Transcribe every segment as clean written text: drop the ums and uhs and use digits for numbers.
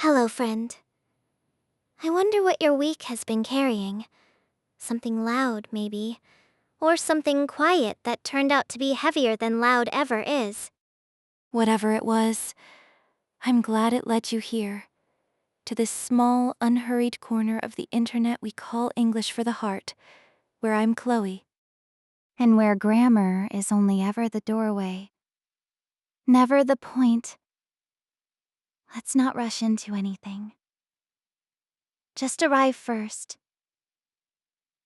Hello, friend. I wonder what your week has been carrying. Something loud, maybe. Or something quiet that turned out to be heavier than loud ever is. Whatever it was, I'm glad it led you here, to this small, unhurried corner of the internet we call English for the Heart, where I'm Chloe. And where grammar is only ever the doorway, never the point. Let's not rush into anything. Just arrive first.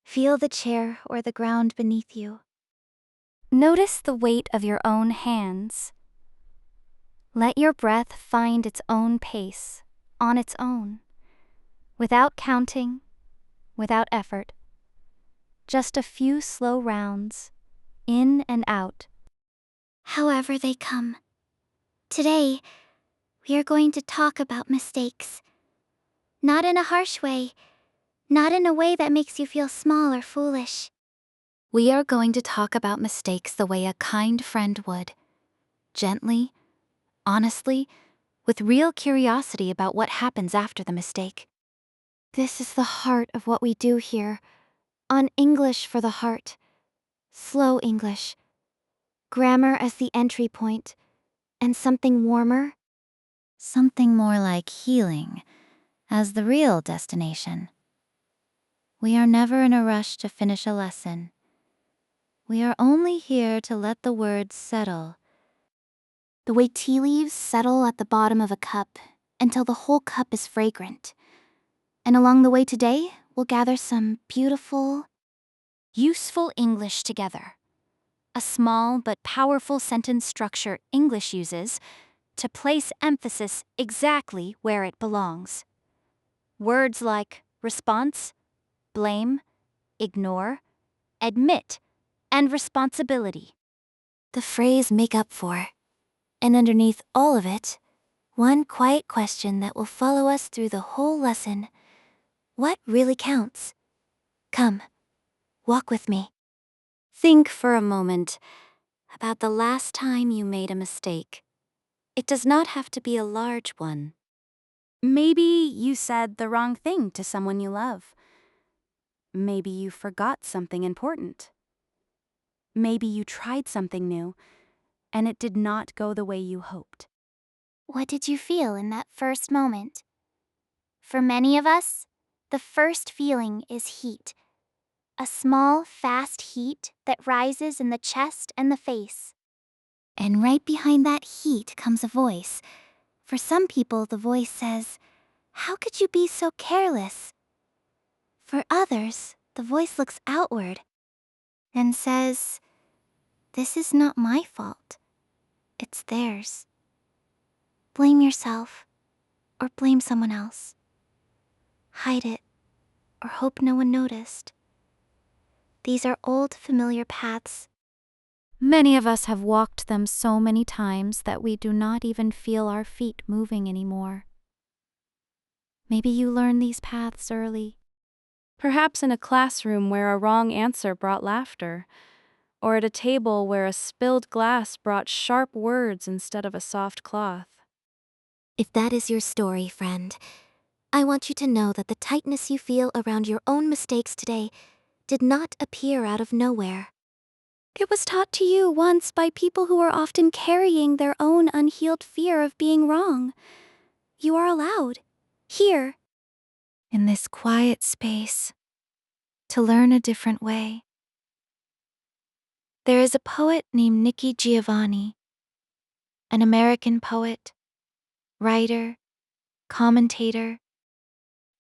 Feel the chair or the ground beneath you. Notice the weight of your own hands. Let your breath find its own pace, on its own, without counting, without effort. Just a few slow rounds, in and out. However they come. Today, we are going to talk about mistakes. Not in a harsh way. Not in a way that makes you feel small or foolish. We are going to talk about mistakes the way a kind friend would. Gently, honestly, with real curiosity about what happens after the mistake. This is the heart of what we do here, on English for the Heart. Slow English. Grammar as the entry point, and something warmer, something more like healing, as the real destination. We are never in a rush to finish a lesson. We are only here to let the words settle. The way tea leaves settle at the bottom of a cup until the whole cup is fragrant. And along the way today, we'll gather some beautiful, useful English together. A small but powerful sentence structure English uses to place emphasis exactly where it belongs. Words like response, blame, ignore, admit, and responsibility. The phrase make up for. And underneath all of it, one quiet question that will follow us through the whole lesson. What really counts? Come, walk with me. Think for a moment about the last time you made a mistake. It does not have to be a large one. Maybe you said the wrong thing to someone you love. Maybe you forgot something important. Maybe you tried something new, and it did not go the way you hoped. What did you feel in that first moment? For many of us, the first feeling is heat. A small, fast heat that rises in the chest and the face. And right behind that heat comes a voice. For some people, the voice says, "How could you be so careless?" For others, the voice looks outward and says, "This is not my fault. It's theirs." Blame yourself or blame someone else. Hide it or hope no one noticed. These are old, familiar paths. Many of us have walked them so many times that we do not even feel our feet moving anymore. Maybe you learned these paths early. Perhaps in a classroom where a wrong answer brought laughter, or at a table where a spilled glass brought sharp words instead of a soft cloth. If that is your story, friend, I want you to know that the tightness you feel around your own mistakes today did not appear out of nowhere. It was taught to you once by people who are often carrying their own unhealed fear of being wrong. You are allowed, here, in this quiet space, to learn a different way. There is a poet named Nikki Giovanni, an American poet, writer, commentator,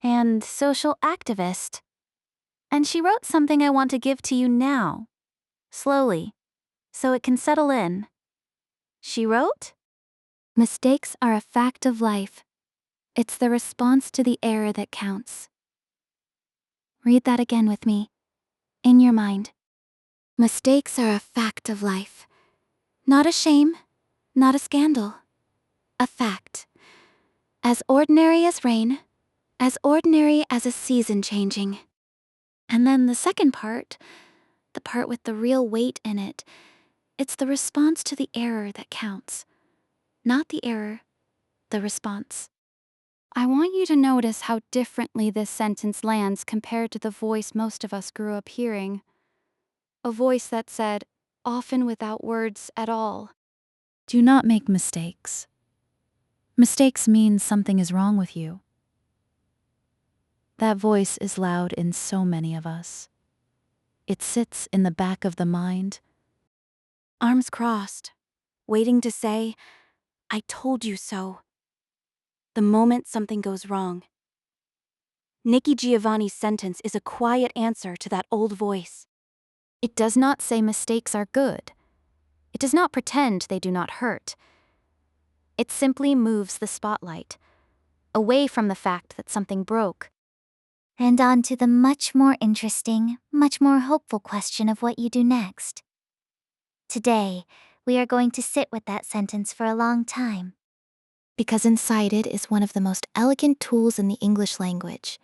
and social activist. And she wrote something I want to give to you now, slowly, so it can settle in. She wrote, "Mistakes are a fact of life. It's the response to the error that counts." Read that again with me, in your mind. Mistakes are a fact of life. Not a shame, not a scandal. A fact. As ordinary as rain, as ordinary as a season changing. And then the second part, the part with the real weight in it, it's the response to the error that counts. Not the error, the response. I want you to notice how differently this sentence lands compared to the voice most of us grew up hearing. A voice that said, often without words at all, "Do not make mistakes. Mistakes mean something is wrong with you." That voice is loud in so many of us. It sits in the back of the mind, arms crossed, waiting to say, "I told you so," the moment something goes wrong. Nikki Giovanni's sentence is a quiet answer to that old voice. It does not say mistakes are good. It does not pretend they do not hurt. It simply moves the spotlight away from the fact that something broke, And on to the much more interesting, much more hopeful question of what you do next. Today, we are going to sit with that sentence for a long time. because inside it is one of the most elegant tools in the English language.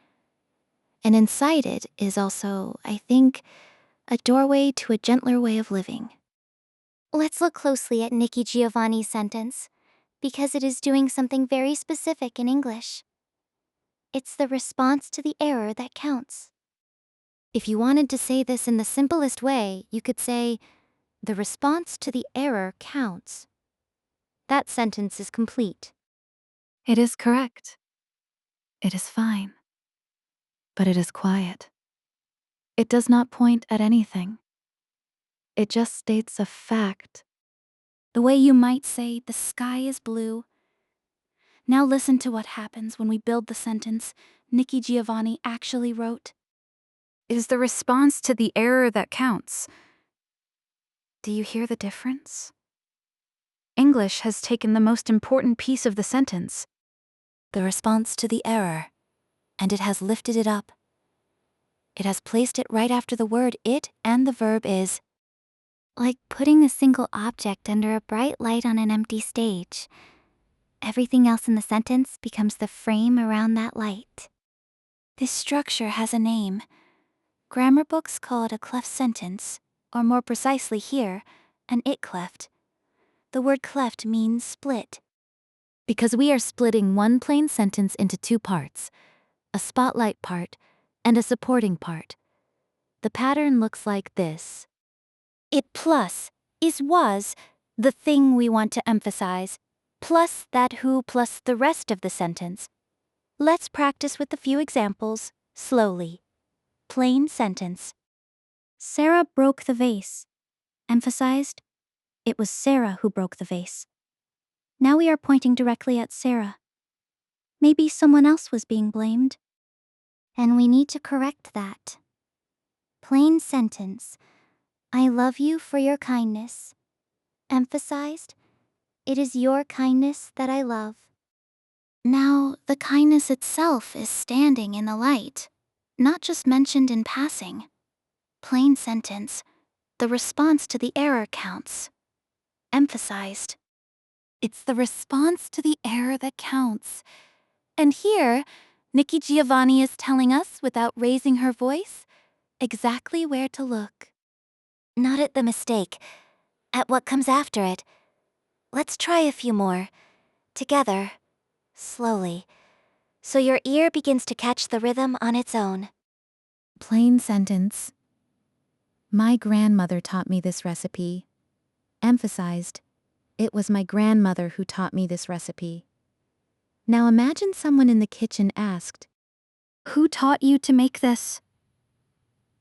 And inside it is also, I think, a doorway to a gentler way of living. Let's look closely at Nikki Giovanni's sentence, because it is doing something very specific in English. It's the response to the error that counts. If you wanted to say this in the simplest way, you could say, the response to the error counts. That sentence is complete. It is correct. It is fine. But it is quiet. It does not point at anything. It just states a fact. The way you might say, the sky is blue. Now listen to what happens when we build the sentence Nikki Giovanni actually wrote. It is the response to the error that counts. Do you hear the difference? English has taken the most important piece of the sentence, the response to the error, and it has lifted it up. It has placed it right after the word it and the verb is. Like putting a single object under a bright light on an empty stage. Everything else in the sentence becomes the frame around that light. This structure has a name. Grammar books call it a cleft sentence, or more precisely here, an it-cleft. The word cleft means split. Because we are splitting one plain sentence into two parts, a spotlight part and a supporting part. The pattern looks like this. It plus is was, the thing we want to emphasize, plus that who plus the rest of the sentence. Let's practice with a few examples, slowly. Plain sentence. Sarah broke the vase. Emphasized, it was Sarah who broke the vase. Now we are pointing directly at Sarah. Maybe someone else was being blamed. And we need to correct that. Plain sentence. I love you for your kindness. Emphasized, it is your kindness that I love. Now, the kindness itself is standing in the light, not just mentioned in passing. Plain sentence. The response to the error counts. Emphasized. It's the response to the error that counts. And here, Nikki Giovanni is telling us, without raising her voice, exactly where to look. Not at the mistake, at what comes after it. Let's try a few more. Together, slowly, so your ear begins to catch the rhythm on its own. Plain sentence. My grandmother taught me this recipe. Emphasized, it was my grandmother who taught me this recipe. Now imagine someone in the kitchen asked, "Who taught you to make this?"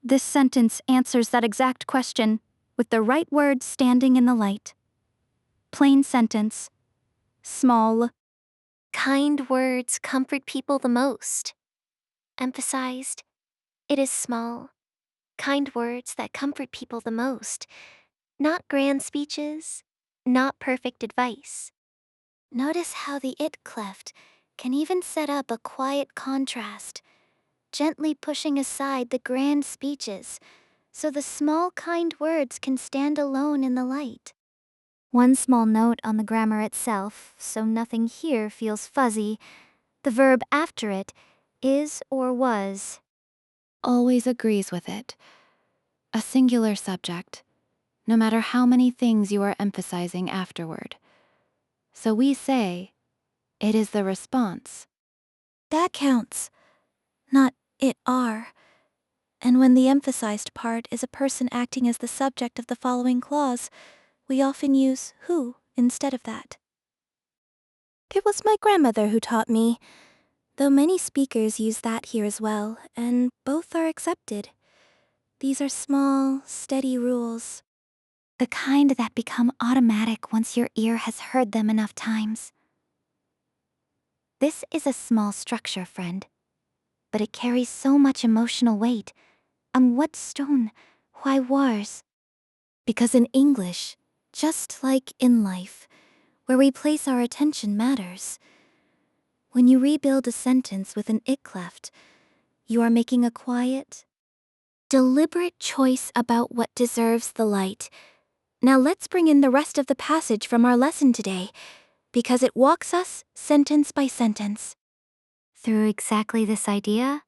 This sentence answers that exact question with the right word standing in the light. Plain sentence. Small. Kind words comfort people the most. Emphasized, it is small. Kind words that comfort people the most. Not grand speeches, not perfect advice. Notice how the it-cleft can even set up a quiet contrast, gently pushing aside the grand speeches, so the small kind words can stand alone in the light. One small note on the grammar itself, so nothing here feels fuzzy. The verb after it is or was. Always agrees with it. A singular subject, no matter how many things you are emphasizing afterward. So we say, it is the response. That counts, not it are. And when the emphasized part is a person acting as the subject of the following clause, we often use who instead of that. It was my grandmother who taught me, though many speakers use that here as well, and both are accepted. These are small, steady rules. The kind that become automatic once your ear has heard them enough times. This is a small structure, friend, but it carries so much emotional weight. What stone? Why wars? Because in English, just like in life, where we place our attention matters. When you rebuild a sentence with an it-cleft, you are making a quiet, deliberate choice about what deserves the light. Now let's bring in the rest of the passage from our lesson today, because it walks us sentence by sentence. Through exactly this idea,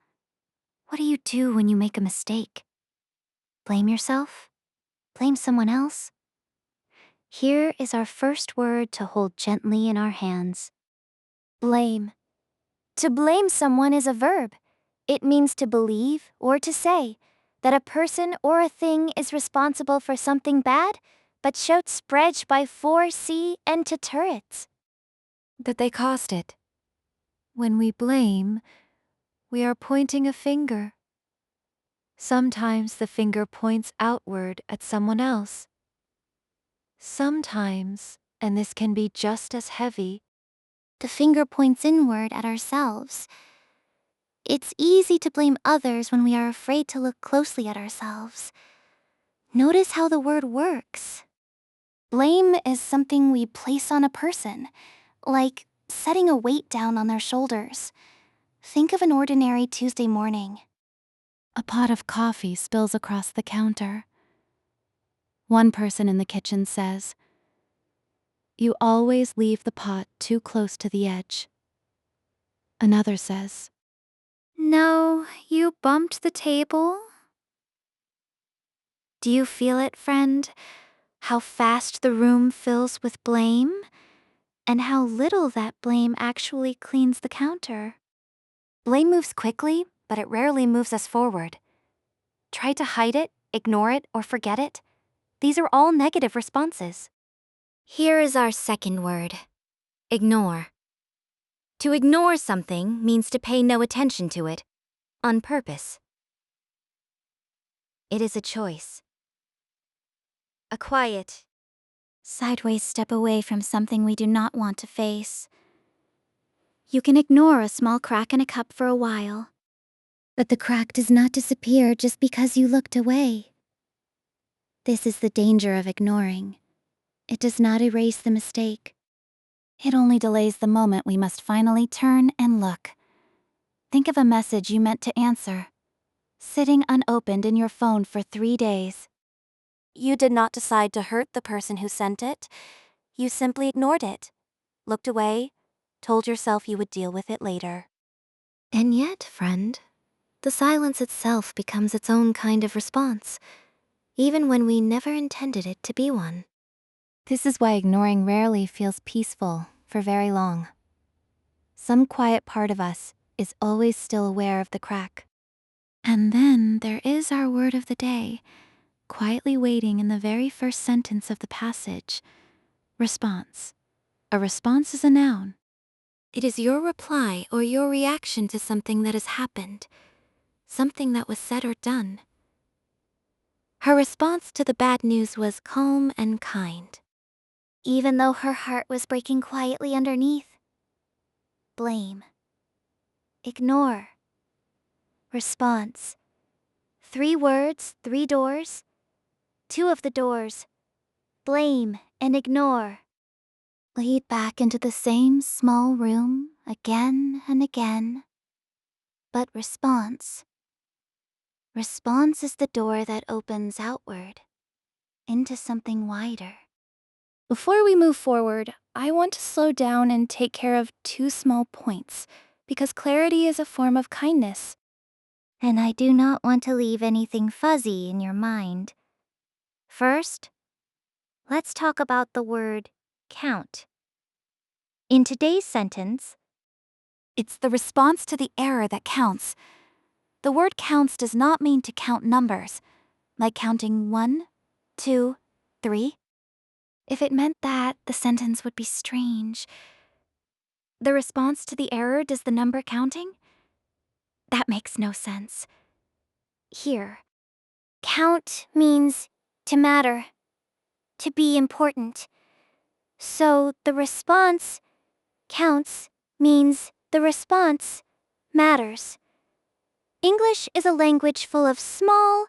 what do you do when you make a mistake? Blame yourself? Blame someone else? Here is our first word to hold gently in our hands. Blame. To blame someone is a verb. It means to believe or to say that a person or a thing is responsible for something bad, but should spread by foresee and to turrets. That they caused it. When we blame, we are pointing a finger. Sometimes the finger points outward at someone else. Sometimes, and this can be just as heavy, the finger points inward at ourselves. It's easy to blame others when we are afraid to look closely at ourselves. Notice how the word works. Blame is something we place on a person, like setting a weight down on their shoulders. Think of an ordinary Tuesday morning. A pot of coffee spills across the counter. One person in the kitchen says, "You always leave the pot too close to the edge." Another says, "No, you bumped the table." Do you feel it, friend? How fast the room fills with blame? And how little that blame actually cleans the counter. Blame moves quickly, but it rarely moves us forward. Try to hide it, ignore it, or forget it. These are all negative responses. Here is our second word, ignore. To ignore something means to pay no attention to it, on purpose. It is a choice. A quiet, sideways step away from something we do not want to face. You can ignore a small crack in a cup for a while, but the crack does not disappear just because you looked away. This is the danger of ignoring. It does not erase the mistake. It only delays the moment we must finally turn and look. Think of a message you meant to answer, sitting unopened in your phone for 3 days. You did not decide to hurt the person who sent it. You simply ignored it, looked away, told yourself you would deal with it later. And yet, friend, the silence itself becomes its own kind of response, even when we never intended it to be one. This is why ignoring rarely feels peaceful for very long. Some quiet part of us is always still aware of the crack. And then there is our word of the day, quietly waiting in the very first sentence of the passage. Response. A response is a noun. It is your reply or your reaction to something that has happened, something that was said or done. Her response to the bad news was calm and kind, even though her heart was breaking quietly underneath. Blame. Ignore. Response. 3 words, 3 doors. 2 of the doors. Blame and ignore. Lead back into the same small room again and again. But response. Response is the door that opens outward, into something wider. Before we move forward, I want to slow down and take care of 2 small points, because clarity is a form of kindness. And I do not want to leave anything fuzzy in your mind. First, let's talk about the word count. In today's sentence, It's the response to the error that counts. The word counts does not mean to count numbers, like counting 1, 2, 3. If it meant that, the sentence would be strange. The response to the error does the number counting? That makes no sense. Here. Count means to matter, to be important. So the response counts means the response matters. English is a language full of small,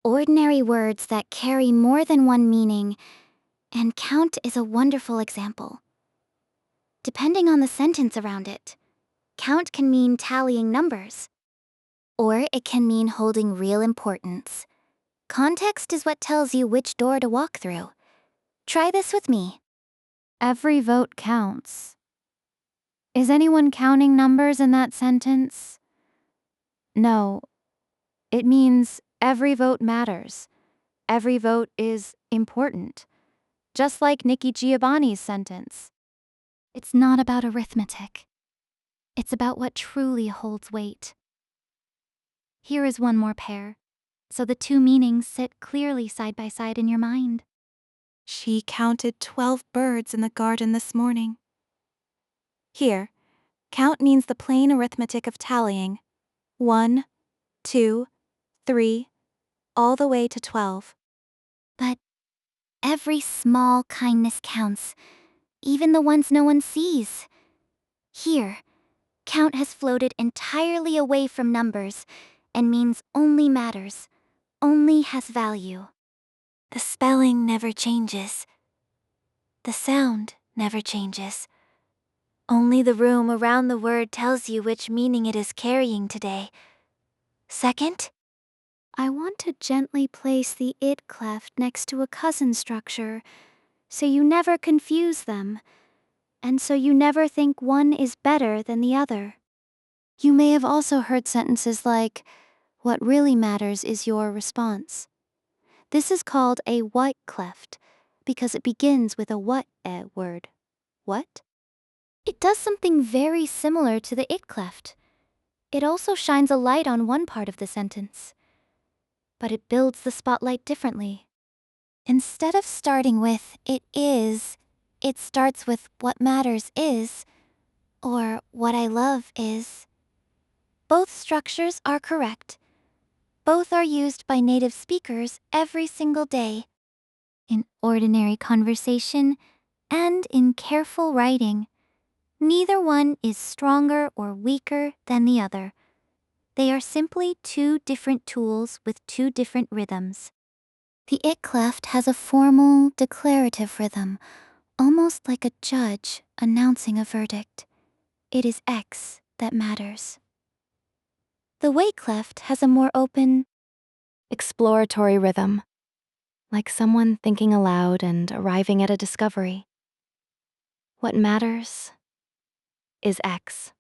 ordinary words that carry more than one meaning, and count is a wonderful example. Depending on the sentence around it, count can mean tallying numbers, or it can mean holding real importance. Context is what tells you which door to walk through. Try this with me. Every vote counts. Is anyone counting numbers in that sentence? No. It means every vote matters. Every vote is important. Just like Nikki Giovanni's sentence. It's not about arithmetic. It's about what truly holds weight. Here is one more pair, so the two meanings sit clearly side by side in your mind. She counted 12 birds in the garden this morning. Here, count means the plain arithmetic of tallying. 1, 2, 3, all the way to 12. But every small kindness counts, even the ones no one sees. Here, count has floated entirely away from numbers and means only matters, only has value. The spelling never changes. The sound never changes. Only the room around the word tells you which meaning it is carrying today. Second, I want to gently place the It-Cleft next to a cousin structure, so you never confuse them, and so you never think one is better than the other. You may have also heard sentences like, what really matters is your response. This is called a what-cleft, because it begins with a what-e word. What? It does something very similar to the It-Cleft. It also shines a light on one part of the sentence, but it builds the spotlight differently. Instead of starting with it is, it starts with what matters is, or what I love is. Both structures are correct. Both are used by native speakers every single day, in ordinary conversation and in careful writing. Neither one is stronger or weaker than the other. They are simply two different tools with two different rhythms. The It-Cleft has a formal, declarative rhythm, almost like a judge announcing a verdict. It is X that matters. The Way-Cleft has a more open, exploratory rhythm, like someone thinking aloud and arriving at a discovery. What matters is X.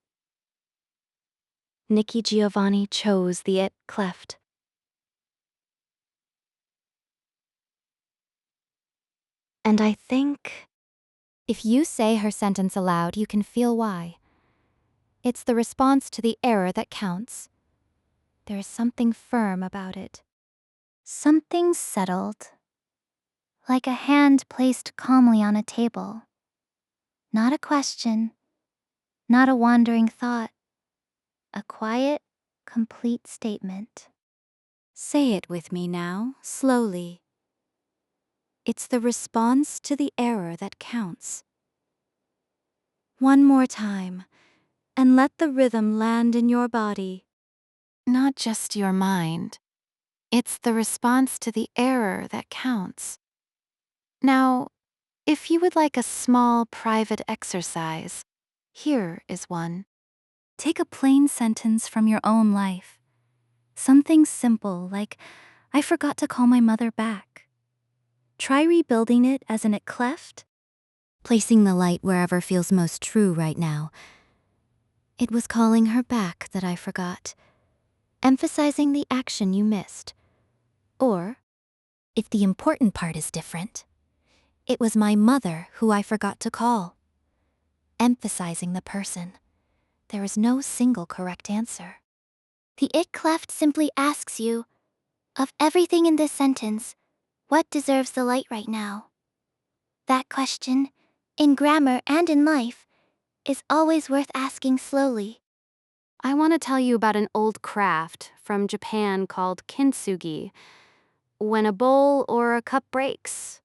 Nikki Giovanni chose the It-Cleft. And I think if you say her sentence aloud, you can feel why. It's the response to the error that counts. There is something firm about it. Something settled, like a hand placed calmly on a table. Not a question, not a wandering thought. A quiet, complete statement. Say it with me now, slowly. It's the response to the error that counts. One more time, and let the rhythm land in your body. Not just your mind. It's the response to the error that counts. Now, if you would like a small private exercise, here is one. Take a plain sentence from your own life. Something simple like, I forgot to call my mother back. Try rebuilding it as an It-Cleft, placing the light wherever feels most true right now. It was calling her back that I forgot, emphasizing the action you missed. Or, if the important part is different, it was my mother who I forgot to call, emphasizing the person. There is no single correct answer. The It-Cleft simply asks you, of everything in this sentence, what deserves the light right now? That question, in grammar and in life, is always worth asking slowly. I want to tell you about an old craft from Japan called Kintsugi. When a bowl or a cup breaks,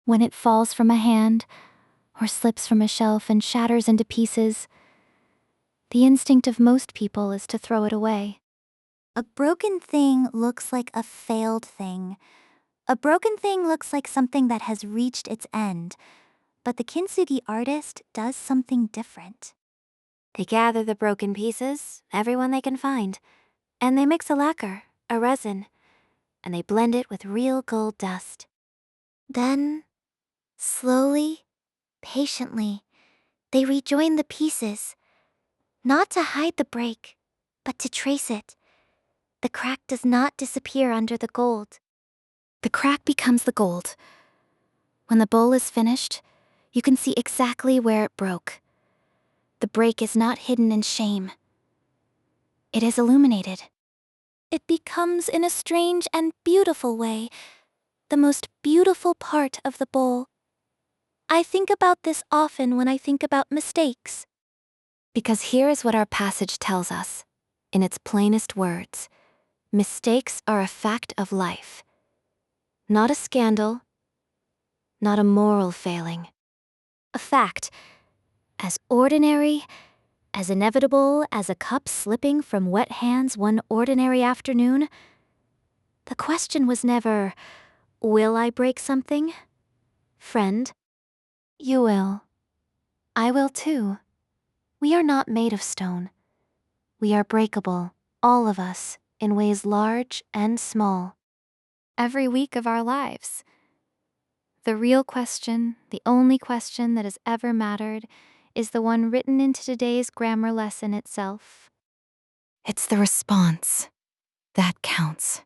When it falls from a hand, or slips from a shelf and shatters into pieces, the instinct of most people is to throw it away. A broken thing looks like a failed thing. A broken thing looks like something that has reached its end. But the Kintsugi artist does something different. They gather the broken pieces, everyone they can find, and they mix a lacquer, a resin, and they blend it with real gold dust. Then, slowly, patiently, they rejoin the pieces, not to hide the break, but to trace it. The crack does not disappear under the gold. The crack becomes the gold. When the bowl is finished, you can see exactly where it broke. The break is not hidden in shame. It is illuminated. It becomes, in a strange and beautiful way, the most beautiful part of the bowl. I think about this often when I think about mistakes. Because here is what our passage tells us, in its plainest words. Mistakes are a fact of life. Not a scandal, not a moral failing. A fact, as ordinary, as inevitable as a cup slipping from wet hands one ordinary afternoon. The question was never, will I break something? Friend, you will. I will too. We are not made of stone. We are breakable, all of us, in ways large and small. Every week of our lives. The real question, the only question that has ever mattered, is the one written into today's grammar lesson itself. It's the response that counts.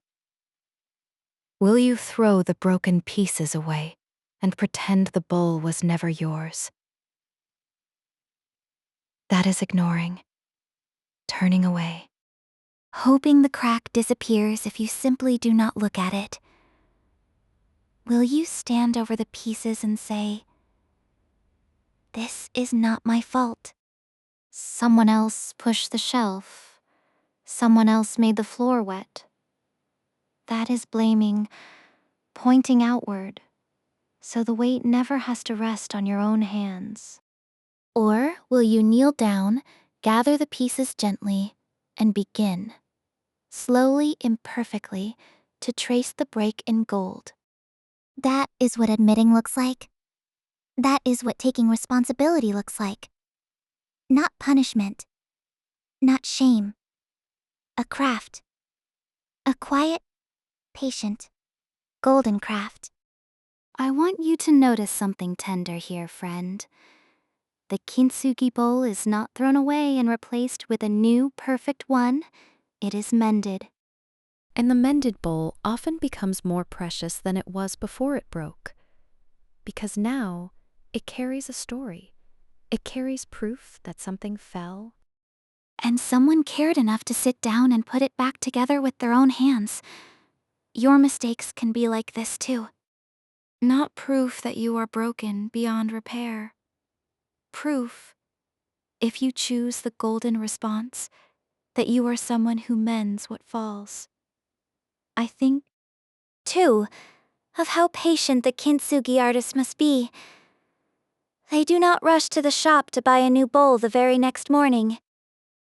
Will you throw the broken pieces away and pretend the bowl was never yours? That is ignoring, turning away, hoping the crack disappears if you simply do not look at it. Will you stand over the pieces and say, "This is not my fault. Someone else pushed the shelf. Someone else made the floor wet." That is blaming, pointing outward, so the weight never has to rest on your own hands. Or will you kneel down, gather the pieces gently, and begin, slowly, imperfectly, to trace the break in gold? That is what admitting looks like. That is what taking responsibility looks like. Not punishment. Not shame. A craft. A quiet, patient, golden craft. I want you to notice something tender here, friend. The Kintsugi bowl is not thrown away and replaced with a new, perfect one. It is mended. And the mended bowl often becomes more precious than it was before it broke. Because now, it carries a story. It carries proof that something fell. And someone cared enough to sit down and put it back together with their own hands. Your mistakes can be like this too. Not proof that you are broken beyond repair. Proof, if you choose the golden response, that you are someone who mends what falls. I think, too, of how patient the Kintsugi artist must be. They do not rush to the shop to buy a new bowl the very next morning.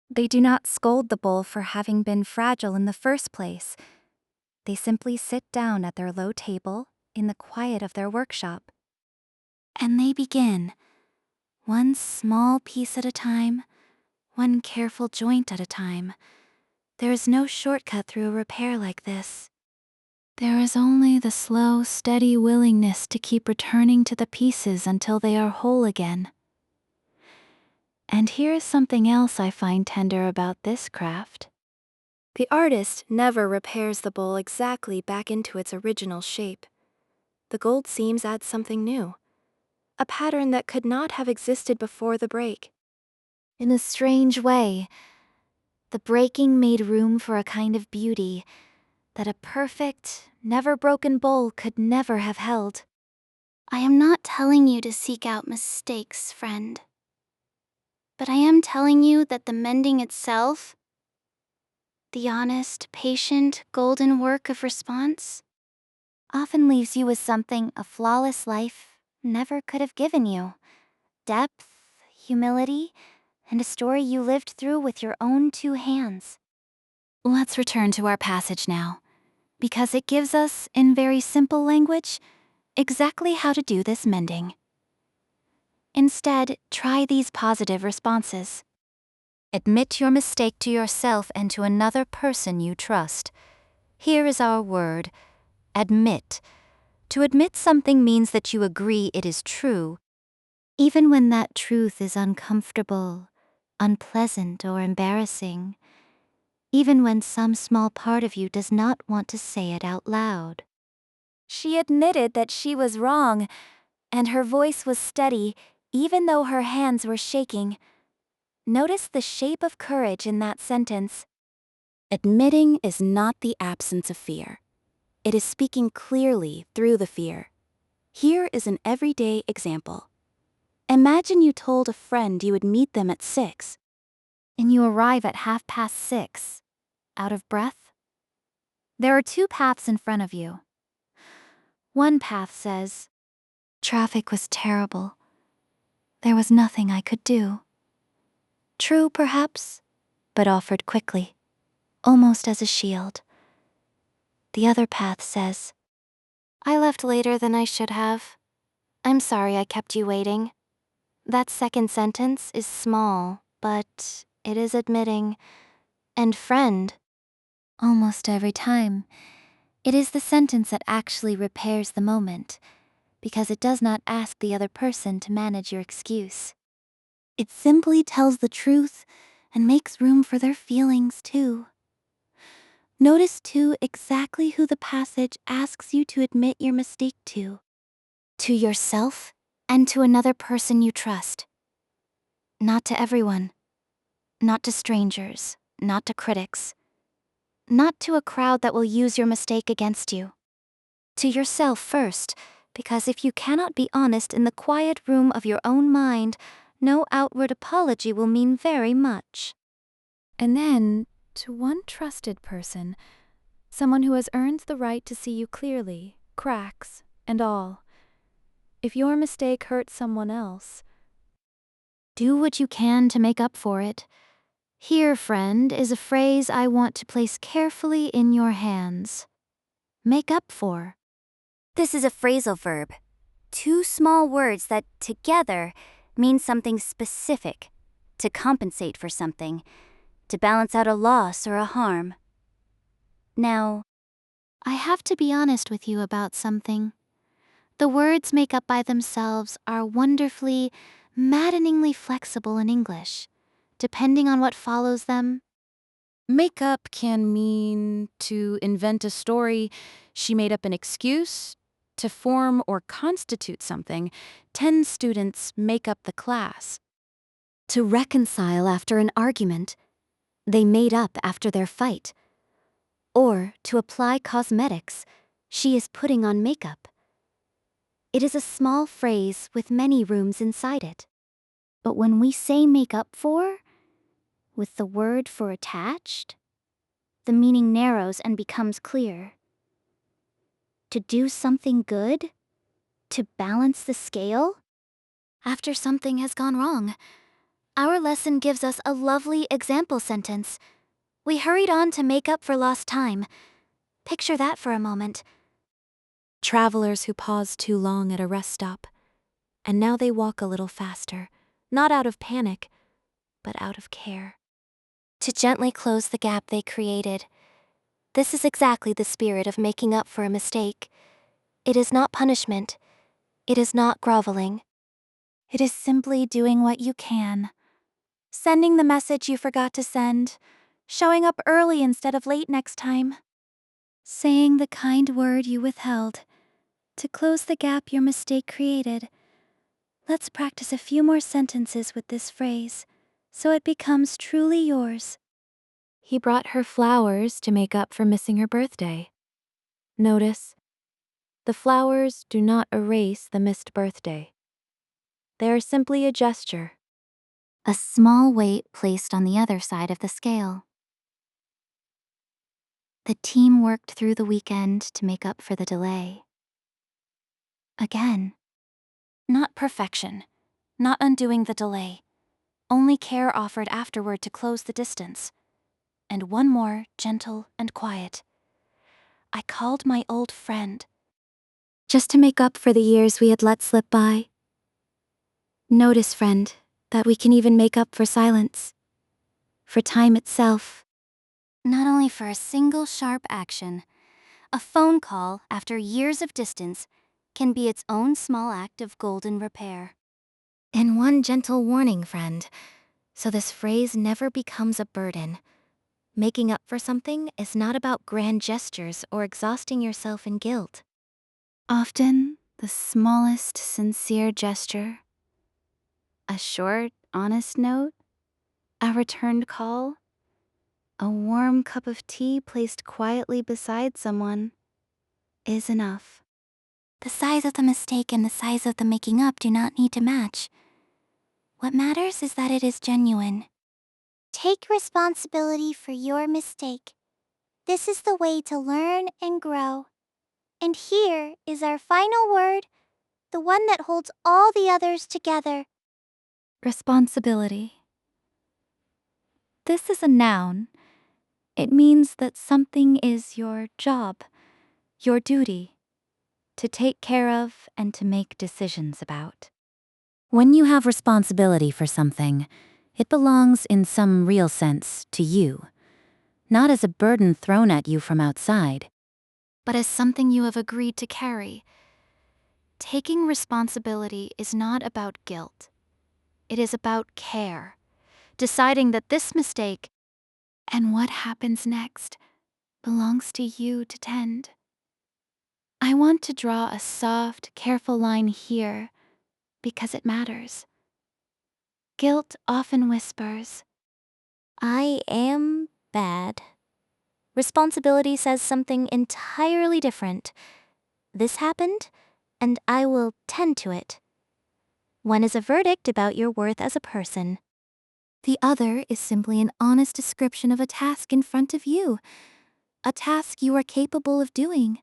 They do not scold the bowl for having been fragile in the first place. They simply sit down at their low table in the quiet of their workshop. And they begin, one small piece at a time, one careful joint at a time. There is no shortcut through a repair like this. There is only the slow, steady willingness to keep returning to the pieces until they are whole again. And here is something else I find tender about this craft. The artist never repairs the bowl exactly back into its original shape. The gold seams add something new, a pattern that could not have existed before the break. In a strange way, the breaking made room for a kind of beauty that a perfect, never-broken bowl could never have held. I am not telling you to seek out mistakes, friend. But I am telling you that the mending itself, the honest, patient, golden work of response, Often leaves you with something a flawless life never could have given you. Depth, humility, and a story you lived through with your own two hands. Let's return to our passage now, because it gives us, in very simple language, exactly how to do this mending. Instead, try these positive responses. Admit your mistake to yourself and to another person you trust. Here is our word, admit. To admit something means that you agree it is true, even when that truth is uncomfortable, unpleasant, or embarrassing, even when some small part of you does not want to say it out loud. She admitted that she was wrong, and her voice was steady, even though her hands were shaking. Notice the shape of courage in that sentence. Admitting is not the absence of fear. It is speaking clearly through the fear. Here is an everyday example. Imagine you told a friend you would meet them at 6, and you arrive at 6:30, out of breath. There are two paths in front of you. One path says, "Traffic was terrible. There was nothing I could do." True, perhaps, but offered quickly, almost as a shield. The other path says, "I left later than I should have. I'm sorry I kept you waiting." That second sentence is small, but it is admitting. And friend, almost every time, it is the sentence that actually repairs the moment, because it does not ask the other person to manage your excuse. It simply tells the truth and makes room for their feelings too. Notice too exactly who the passage asks you to admit your mistake to yourself and to another person you trust. Not to everyone, not to strangers, not to critics, not to a crowd that will use your mistake against you. To yourself first, because if you cannot be honest in the quiet room of your own mind, no outward apology will mean very much. And then, to one trusted person, someone who has earned the right to see you clearly, cracks and all. If your mistake hurts someone else, Do what you can to make up for it. Here, friend, is a phrase I want to place carefully in your hands. Make up for. This is a phrasal verb. Two small words that together mean something specific, to compensate for something, to balance out a loss or a harm. Now, I have to be honest with you about something. The words make up by themselves are wonderfully, maddeningly flexible in English, depending on what follows them. Make up can mean to invent a story, she made up an excuse, to form or constitute something. 10 students make up the class. To reconcile after an argument, they made up after their fight. Or to apply cosmetics, she is putting on makeup. It is a small phrase with many rooms inside it. But when we say make up for, with the word for attached, the meaning narrows and becomes clear. To do something good? To balance the scale? After something has gone wrong, our lesson gives us a lovely example sentence. We hurried on to make up for lost time. Picture that for a moment. Travelers who paused too long at a rest stop, and now they walk a little faster, not out of panic, but out of care. To gently close the gap they created. This is exactly the spirit of making up for a mistake. It is not punishment. It is not groveling. It is simply doing what you can. Sending the message you forgot to send. Showing up early instead of late next time. Saying the kind word you withheld. To close the gap your mistake created. Let's practice a few more sentences with this phrase, so it becomes truly yours. He brought her flowers to make up for missing her birthday. Notice, the flowers do not erase the missed birthday. They are simply a gesture. A small weight placed on the other side of the scale. The team worked through the weekend to make up for the delay. Again. Not perfection, not undoing the delay, only care offered afterward to close the distance. And one more, gentle and quiet. I called my old friend. Just to make up for the years we had let slip by. Notice, friend, that we can even make up for silence. For time itself. Not only for a single sharp action, a phone call after years of distance can be its own small act of golden repair. And one gentle warning, friend, so this phrase never becomes a burden. Making up for something is not about grand gestures or exhausting yourself in guilt. Often, the smallest sincere gesture, a short, honest note, a returned call, a warm cup of tea placed quietly beside someone, is enough. The size of the mistake and the size of the making up do not need to match. What matters is that it is genuine. Take responsibility for your mistake. This is the way to learn and grow. And here is our final word, the one that holds all the others together. Responsibility. This is a noun. It means that something is your job, your duty, to take care of and to make decisions about. When you have responsibility for something, it belongs in some real sense to you, not as a burden thrown at you from outside, but as something you have agreed to carry. Taking responsibility is not about guilt. It is about care, deciding that this mistake and what happens next belongs to you to tend. I want to draw a soft, careful line here because it matters. Guilt often whispers, I am bad. Responsibility says something entirely different. This happened, and I will tend to it. One is a verdict about your worth as a person. The other is simply an honest description of a task in front of you. A task you are capable of doing.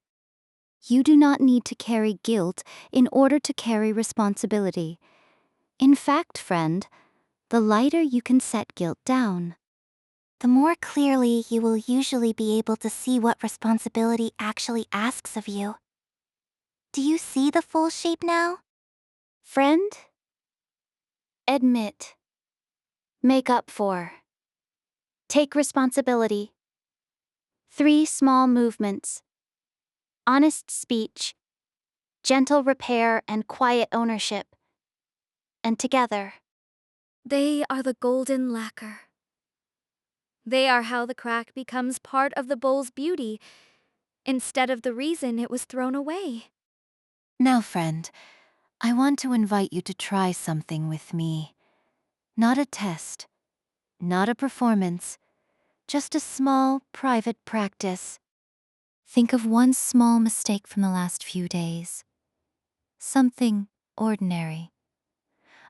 you do not need to carry guilt in order to carry responsibility. In fact, friend, the lighter you can set guilt down, The more clearly you will usually be able to see what responsibility actually asks of you. Do you see the full shape now? friend, admit, make up for, take responsibility. 3 small movements: honest speech, gentle repair, and quiet ownership. And together, They are the golden lacquer. They are how the crack becomes part of the bowl's beauty, instead of the reason it was thrown away. Now, friend, I want to invite you to try something with me. Not a test, not a performance, just a small, private practice. think of one small mistake from the last few days. Something ordinary.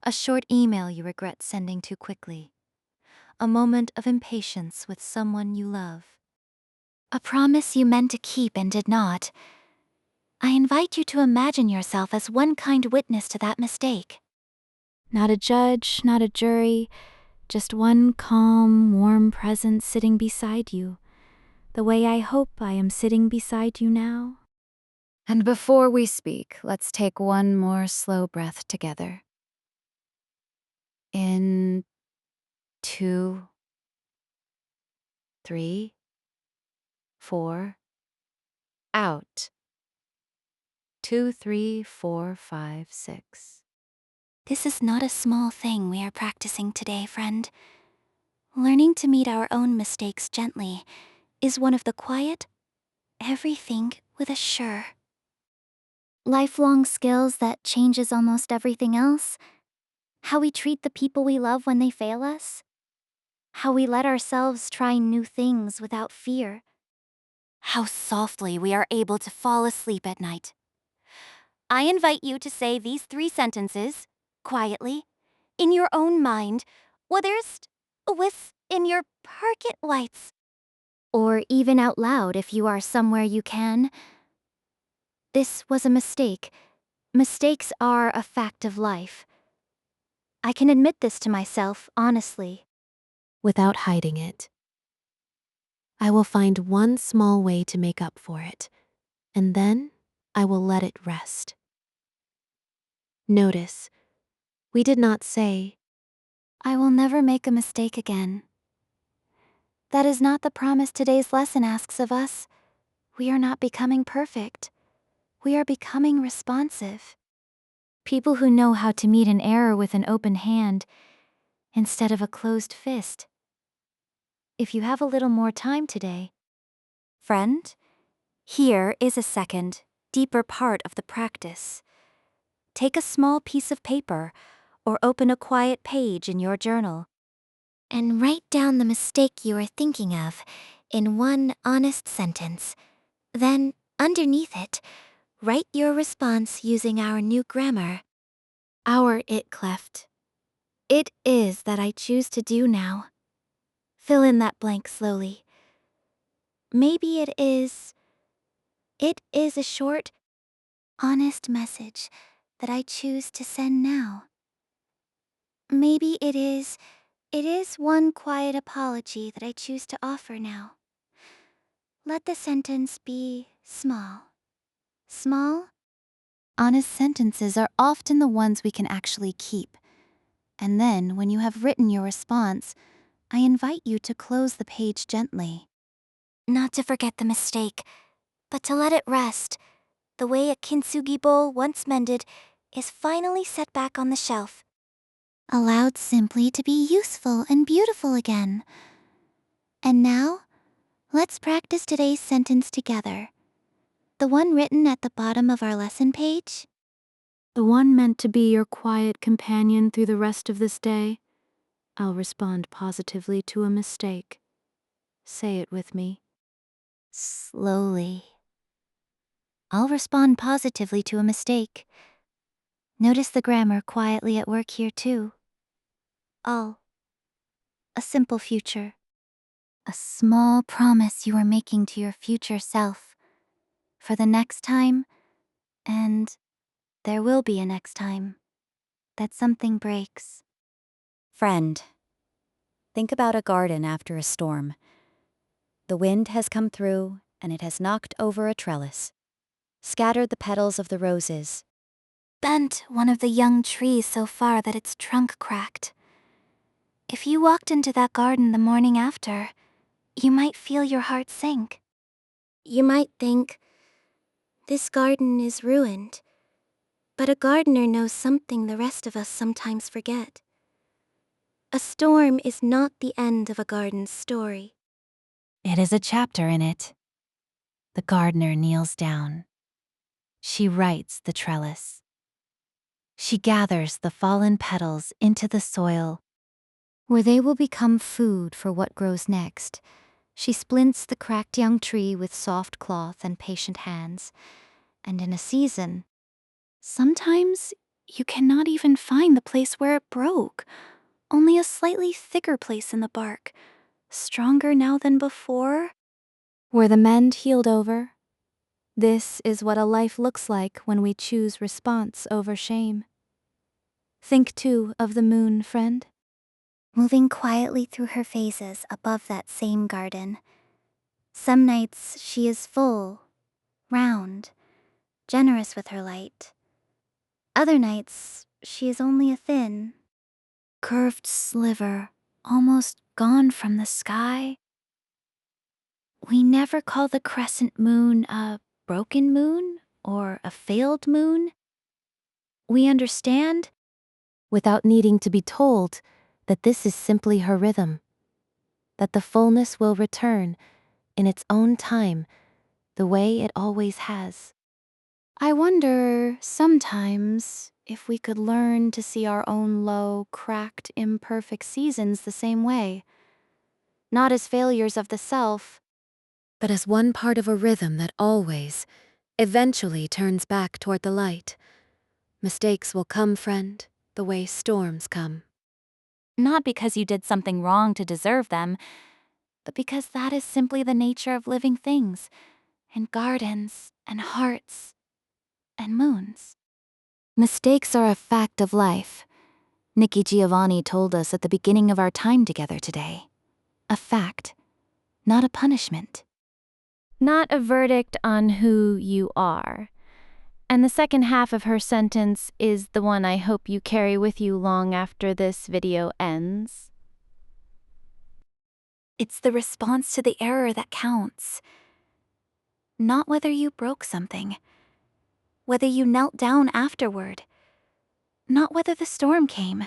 A short email you regret sending too quickly. A moment of impatience with someone you love. A promise you meant to keep and did not. I invite you to imagine yourself as one kind witness to that mistake. Not a judge, not a jury, just one calm, warm presence sitting beside you, the way I hope I am sitting beside you now. And before we speak, let's take one more slow breath together. In, 2, 3, 4, out. 2, 3, 4, 5, 6. This is not a small thing we are practicing today, friend. Learning to meet our own mistakes gently is one of the quiet, everything with a sure. Lifelong skills that changes almost everything else. How we treat the people we love when they fail us. how we let ourselves try new things without fear. How softly we are able to fall asleep at night. I invite you to say these 3 sentences, quietly, in your own mind, whetherst in your pocket whites. Or even out loud if you are somewhere you can. This was a mistake. Mistakes are a fact of life. I can admit this to myself, honestly. without hiding it. I will find one small way to make up for it, and then I will let it rest. Notice, we did not say, I will never make a mistake again. That is not the promise today's lesson asks of us. We are not becoming perfect. We are becoming responsive. People who know how to meet an error with an open hand instead of a closed fist. If you have a little more time today, Friend, here is a second, deeper part of the practice. Take a small piece of paper or open a quiet page in your journal. And write down the mistake you are thinking of in one honest sentence. Then, underneath it, write your response using our new grammar. Our It-Cleft. It is that I choose to do now. Fill in that blank slowly. Maybe it is a short, honest message that I choose to send now. Maybe it is one quiet apology that I choose to offer now. Let the sentence be small. Small? Honest sentences are often the ones we can actually keep. And then, when you have written your response, I invite you to close the page gently. Not to forget the mistake, but to let it rest. The way a Kintsugi bowl once mended is finally set back on the shelf. Allowed simply to be useful and beautiful again. And now, let's practice today's sentence together. The one written at the bottom of our lesson page. the one meant to be your quiet companion through the rest of this day. I'll respond positively to a mistake. Say it with me. slowly. I'll respond positively to a mistake. Notice the grammar quietly at work here too. All. A simple future. A small promise you are making to your future self. For the next time, and there will be a next time, that something breaks. Friend, think about a garden after a storm. The wind has come through and it has knocked over a trellis, scattered the petals of the roses, Bent one of the young trees so far that its trunk cracked. If you walked into that garden the morning after, you might feel your heart sink. You might think, this garden is ruined. But a gardener knows something the rest of us sometimes forget. A storm is not the end of a garden's story. It is a chapter in it. The gardener kneels down. She rights the trellis. She gathers the fallen petals into the soil, where they will become food for what grows next. She splints the cracked young tree with soft cloth and patient hands, and in a season, sometimes you cannot even find the place where it broke, only a slightly thicker place in the bark, stronger now than before. Where the mend healed over. This is what a life looks like when we choose response over shame. Think too of the moon, friend. Moving quietly through her phases above that same garden. Some nights she is full, round, generous with her light. Other nights she is only a thin, curved sliver, almost gone from the sky. We never call the crescent moon a broken moon or a failed moon. We understand, Without needing to be told, that this is simply her rhythm. That the fullness will return, in its own time, the way it always has. I wonder, sometimes, if we could learn to see our own low, cracked, imperfect seasons the same way. not as failures of the self, but as one part of a rhythm that always, eventually turns back toward the light. Mistakes will come, friend, the way storms come. Not because you did something wrong to deserve them, but because that is simply the nature of living things, and gardens, and hearts, and moons. Mistakes are a fact of life. Nikki Giovanni told us at the beginning of our time together today. A fact, not a punishment. Not a verdict on who you are. And the second half of her sentence is the one I hope you carry with you long after this video ends. It's the response to the error that counts. Not whether you broke something, whether you knelt down afterward, not whether the storm came,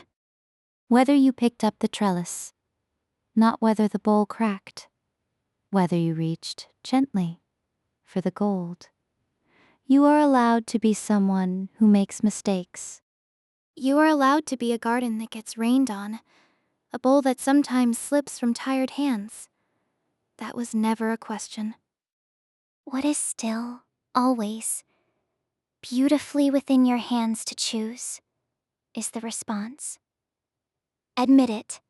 whether you picked up the trellis, not whether the bowl cracked, whether you reached gently for the gold. You are allowed to be someone who makes mistakes. You are allowed to be a garden that gets rained on, a bowl that sometimes slips from tired hands. That was never a question. What is still, always, beautifully within your hands to choose, is the response. Admit it.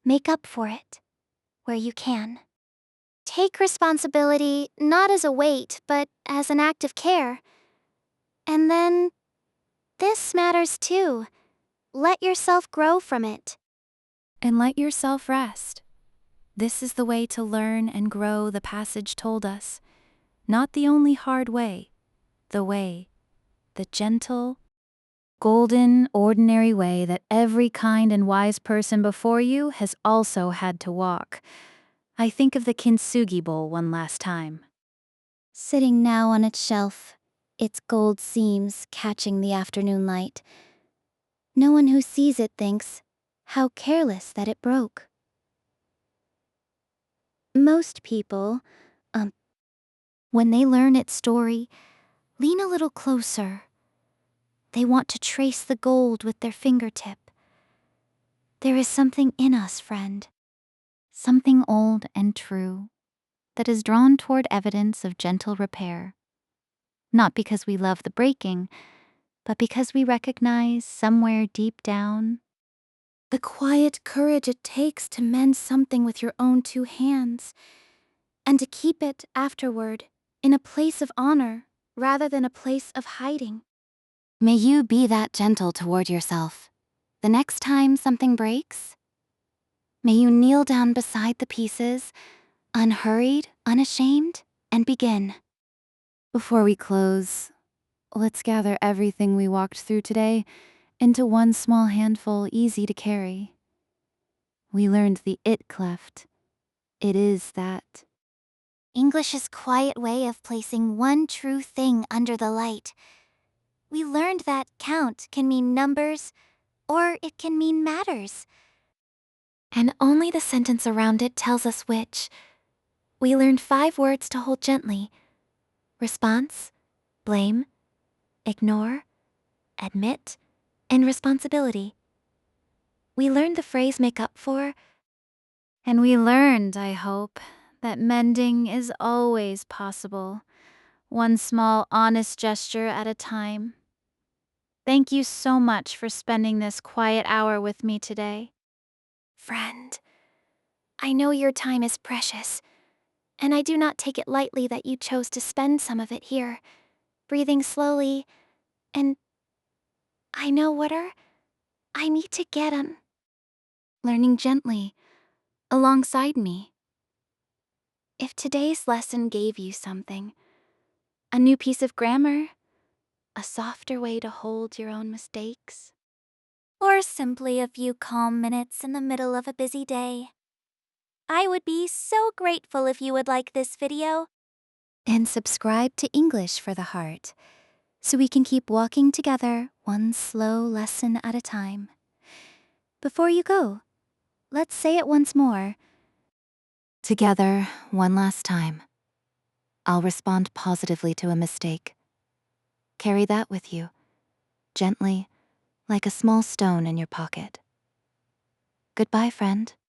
Make up for it, where you can. Take responsibility not as a weight, but as an act of care. And then, this matters too. Let yourself grow from it. and let yourself rest. This is the way to learn and grow, the passage told us. Not the only hard way, the gentle, golden, ordinary way that every kind and wise person before you has also had to walk. I think of the Kintsugi bowl one last time. Sitting now on its shelf, its gold seams catching the afternoon light. No one who sees it thinks, how careless that it broke. Most people, when they learn its story, lean a little closer. They want to trace the gold with their fingertip. There is something in us, friend. Something old and true that is drawn toward evidence of gentle repair. Not because we love the breaking, but because we recognize somewhere deep down The quiet courage it takes to mend something with your own two hands, and to keep it afterward in a place of honor rather than a place of hiding. May you be that gentle toward yourself. The next time something breaks, may you kneel down beside the pieces, unhurried, unashamed, and begin. Before we close, let's gather everything we walked through today into one small handful easy to carry. We learned the It-Cleft. It is that. English's quiet way of placing one true thing under the light. We learned that count can mean numbers, or it can mean matters. And only the sentence around it tells us which. We learned 5 words to hold gently. Response, blame, ignore, admit, and responsibility. We learned the phrase make up for. And we learned, I hope, that mending is always possible, one small honest gesture at a time. Thank you so much for spending this quiet hour with me today. Friend, I know your time is precious, and I do not take it lightly that you chose to spend some of it here, breathing slowly, and I know water. I need to get 'em. Learning gently, alongside me. If today's lesson gave you something, a new piece of grammar, a softer way to hold your own mistakes, or simply a few calm minutes in the middle of a busy day, I would be so grateful if you would like this video And subscribe to English for the Heart, so we can keep walking together one slow lesson at a time. Before you go, let's say it once more. Together, one last time. I'll respond positively to a mistake. Carry that with you, gently, like a small stone in your pocket. Goodbye, friend.